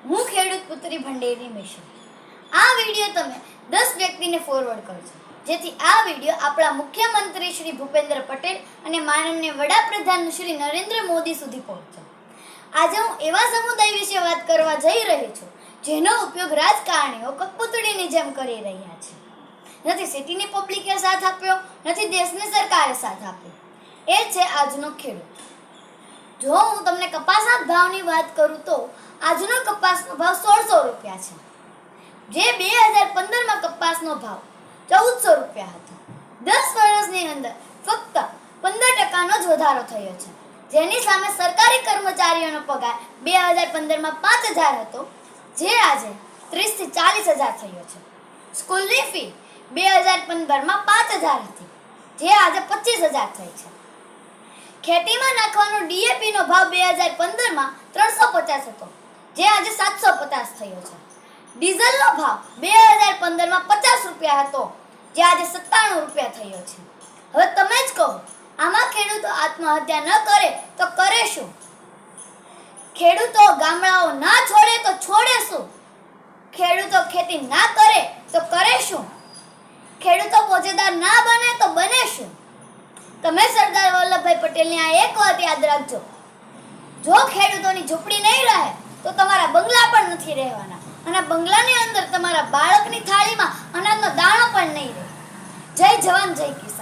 હું ખેડૂત પુત્રી ભંડેરી મિશન. આ વિડીયો તમે 10 વ્યક્તિને ફોરવર્ડ કરજો, જેથી આ વિડીયો આપણા મુખ્યમંત્રી શ્રી ભૂપેન્દ્ર પટેલ અને માનનીય વડાપ્રધાન શ્રી નરેન્દ્ર મોદી સુધી પહોંચે. આજે હું એવા સમુદાય વિશે વાત કરવા જઈ રહી છું જેનો ઉપયોગ રાજકારણીઓ કઠપૂતળીની જેમ કરી રહ્યા છે. નથી સિટીની પબ્લિકે સાથ આપ્યો, નથી દેશની સરકારે સાથ આપ્યો. એ છે આજનો ખેડૂત. જો હું તમને કપાસના ભાવની વાત કરું તો આજનો કપાસનો ભાવ 1600 રૂપિયા છે, જે 2015માં કપાસનો ભાવ 1400 રૂપિયા હતો. 10 વર્ષની અંદર ફક્ત 15% જ વધારો થયો છે, જેની સામે સરકારી કર્મચારીઓનો પગાર 2015માં 5000 હતો, જે આજે 30 થી 40000 થયો છે. સ્કૂલની ફી 2015માં 5000 હતી, જે આજે 25000 થઈ છે. ખેતીમાં નાખવાનો ડીએપી નો ભાવ 2015માં 350 હતો, જે આજે 750 થયો છે. ડીઝલનો ભાવ 2015માં 50 રૂપિયા હતો, જે આજે 97 રૂપિયા થયો છે. હવે તમે જ કહો, આમાં ખેડૂતો આત્મહત્યા ન કરે તો કરે શું? ખેડૂતો ગામડાઓ ના છોડે તો છોડે શું? ખેડૂતો ખેતી ના કરે તો કરે શું? ખેડૂતો પોજેદાર ના બને તો બને શું? તમે સરદાર વલ્લભભાઈ પટેલની આ એક વાત યાદ રાખજો: જો ખેડૂતોની ઝૂંપડી નહીં રહે તો તમારા બંગલા પણ નથી રહેવાના, અને બંગલાની અંદર તમારા બાળકની થાળીમાં અનાજનો દાણો પણ નહીં રહે. જય જવાન જય કિસાન.